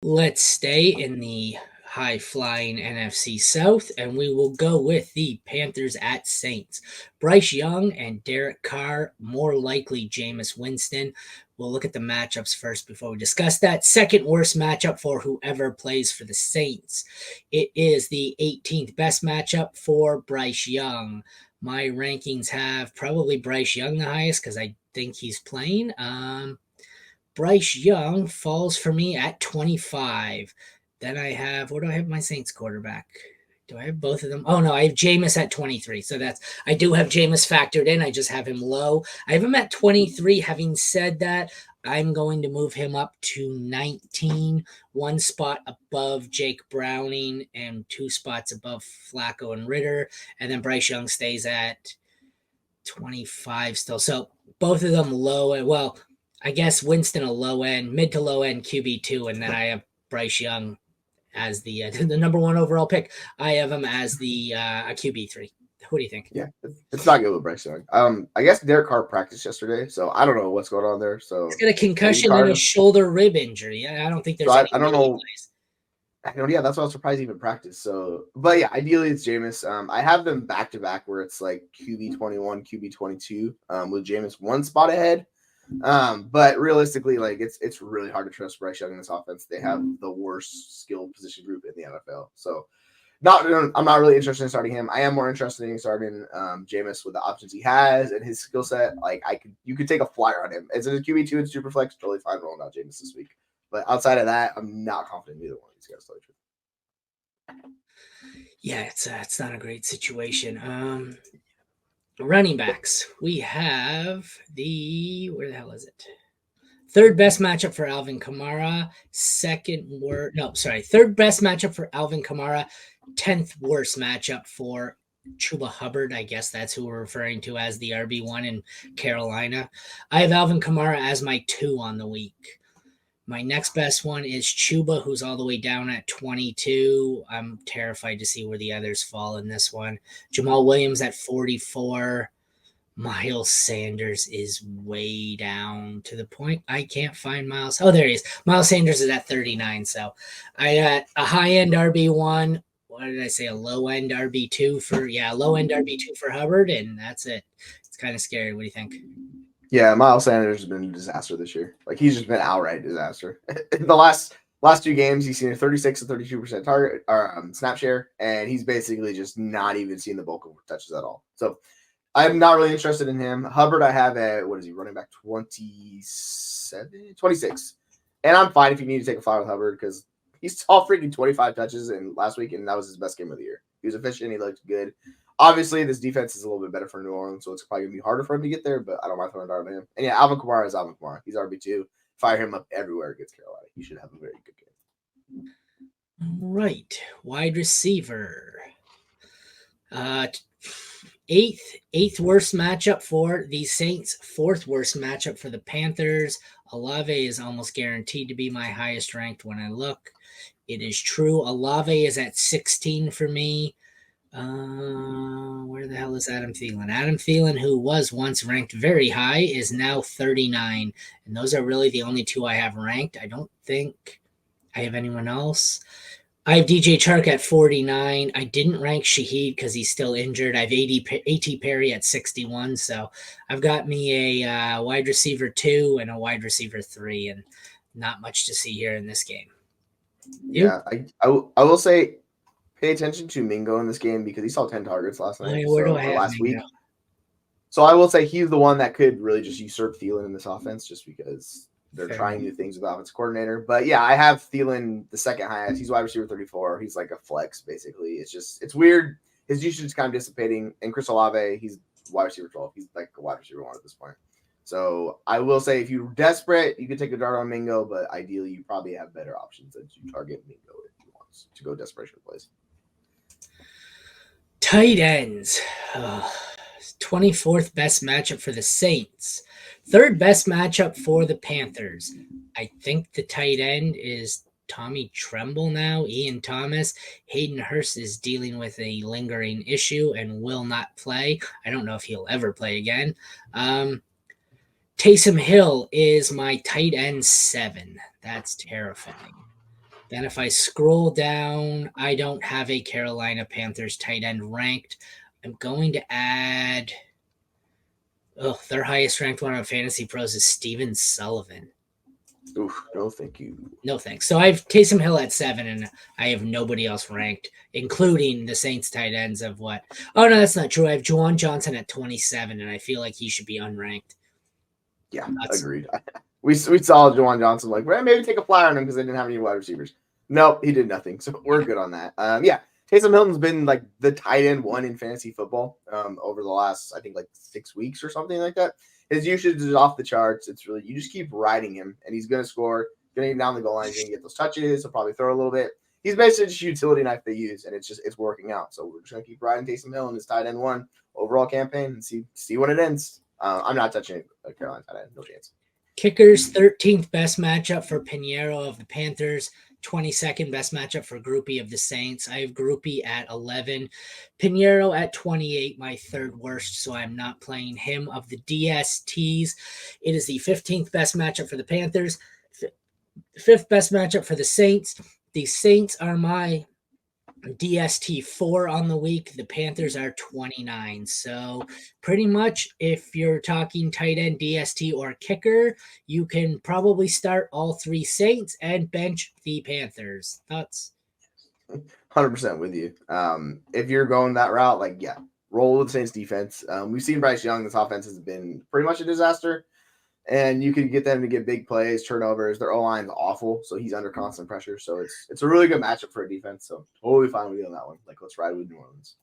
Let's stay in the high-flying NFC South, and we will go with the Panthers at Saints. Bryce Young and Derek Carr, more likely Jameis Winston. We'll look at the matchups first before we discuss that. Second worst matchup for whoever plays for the Saints. It is the 18th best matchup for Bryce Young. My rankings have probably Bryce Young the highest because I think he's playing. Bryce Young falls for me at 25. Then I have, what do I have my Saints quarterback? Do I have both of them? Oh no, I have Jameis at 23. So I do have Jameis factored in. I just have him low. I have him at 23. Having said that, I'm going to move him up to 19, one spot above Jake Browning and two spots above Flacco and Ritter. And then Bryce Young stays at 25 still. So both of them low. Well, I guess Winston a low end, mid to low end QB2, and then I have Bryce Young as the the number one overall pick. I have him as the QB3. What do you think? Yeah, it's not good with Bryce Young. I guess Derek Carr practiced yesterday, so I don't know what's going on there. So He's got a maybe concussion and a Carr. shoulder rib injury. I don't think So there's any I don't way he know. plays. I don't. Yeah, that's why I was surprised he even practiced. So, but yeah, ideally it's Jameis. I have them back to back where it's like QB 21, QB 22, with Jameis one spot ahead. But realistically, like it's really hard to trust Bryce Young in this offense. They have the worst skill position group in the NFL. So I'm not really interested in starting him. I am more interested in starting Jameis with the options he has and his skill set. Like you could take a flyer on him. As a QB2 and super flex, totally fine rolling out Jameis this week. But outside of that, I'm not confident in either one of these guys. To tell you the truth. Yeah, it's not a great situation. Running backs. We have where the hell is it? Third best matchup for Alvin Kamara. Third best matchup for Alvin Kamara. 10th worst matchup for Chuba Hubbard. I guess that's who we're referring to as the RB1 in Carolina. I have Alvin Kamara as my 2 on the week. My next best one is Chuba, who's all the way down at 22. I'm terrified to see where the others fall in this one. Jamal Williams at 44. Miles Sanders is way down to the point I can't find Miles. Oh, there he is. Miles Sanders is at 39. So I got a high end RB1. What did I say? A low end RB2 low end RB2 for Hubbard, and that's it. It's kind of scary. What do you think? Yeah, Miles Sanders has been a disaster this year. Like he's just been outright disaster. In the last 2 games, he's seen a 36 to 32% target or snap share, and he's basically just not even seen the bulk of touches at all. So I'm not really interested in him. Hubbard, I have at, what is he, running back 27, 26. And I'm fine if you need to take a flyer with Hubbard because he's all freaking 25 touches in last week, and that was his best game of the year. He was efficient. He looked good. Obviously, this defense is a little bit better for New Orleans, so it's probably going to be harder for him to get there, but I don't mind throwing a dart at him. And yeah, Alvin Kamara is Alvin Kamara. He's RB2. Fire him up everywhere against Carolina. He should have a very good game. Right. Wide receiver. Eighth worst matchup for the Saints, fourth worst matchup for the Panthers. Olave is almost guaranteed to be my highest ranked when I look. It is true. Olave is at 16 for me. Where the hell is Adam Thielen? Adam Thielen, who was once ranked very high, is now 39. And those are really the only two I have ranked. I don't think I have anyone else. I have DJ Chark at 49. I didn't rank Shaheed because he's still injured. I have A.T. Perry at 61. So I've got me a wide receiver 2 and a wide receiver 3, and not much to see here in this game. Yeah, I will say pay attention to Mingo in this game because he saw 10 targets last night. Last week. So I will say he's the one that could really just usurp Thielen in this offense just because they're trying new things with the offensive coordinator. But yeah, I have Thielen the second highest. He's wide receiver 34. He's like a flex, basically. It's weird. His usage is kind of dissipating. And Chris Olave, he's wide receiver 12. He's like a wide receiver 1 at this point. So I will say if you're desperate, you can take a dart on Mingo, but ideally you probably have better options than to target Mingo if you want to go desperation plays. Tight ends. 24th best matchup for the Saints. Third best matchup for the Panthers. I think the tight end is Tommy Tremble now, Ian Thomas. Hayden Hurst is dealing with a lingering issue and will not play. I don't know if he'll ever play again. Taysom Hill is my tight end 7. That's terrifying. Then if I scroll down, I don't have a Carolina Panthers tight end ranked. I'm going to add. Oh, their highest ranked one on Fantasy Pros is Steven Sullivan. Oof, no, thank you. No thanks. So I have Taysom Hill at 7, and I have nobody else ranked, including the Saints tight ends of what? Oh no, that's not true. I have Juwan Johnson at 27, and I feel like he should be unranked. Yeah, That's agreed. We saw Juwan Johnson like, well, maybe take a flyer on him because they didn't have any wide receivers. Nope, he did nothing. So we're good on that. Yeah, Taysom Hilton's been like the tight end one in fantasy football over the last, I think, like 6 weeks or something like that. His usage is off the charts. It's really, you just keep riding him, and he's going to score, going to get down the goal line, he's going to get those touches. He'll probably throw a little bit. He's basically just a utility knife they use, and it's working out. So we're just going to keep riding Taysom Hill in his tight end one overall campaign and see what it ends. I'm not touching a Carolina tight end, no chance. Kickers 13th best matchup for Pinheiro of the Panthers. 22nd best matchup for Groupie of the Saints. I have Groupie at 11. Pinheiro at 28, my third worst, so I'm not playing him. Of the DSTs, it is the 15th best matchup for the Panthers, fifth best matchup for the Saints. The Saints are my DST 4 on the week. The Panthers are 29. So, pretty much, if you're talking tight end, DST, or kicker, you can probably start all three Saints and bench the Panthers. Thoughts? 100% with you. If you're going that route, like, yeah, roll with the Saints defense. We've seen Bryce Young. This offense has been pretty much a disaster. And you can get them to get big plays, turnovers. Their O line's awful, so he's under constant pressure. So it's a really good matchup for a defense. So totally fine with you on that one. Like, let's ride with New Orleans.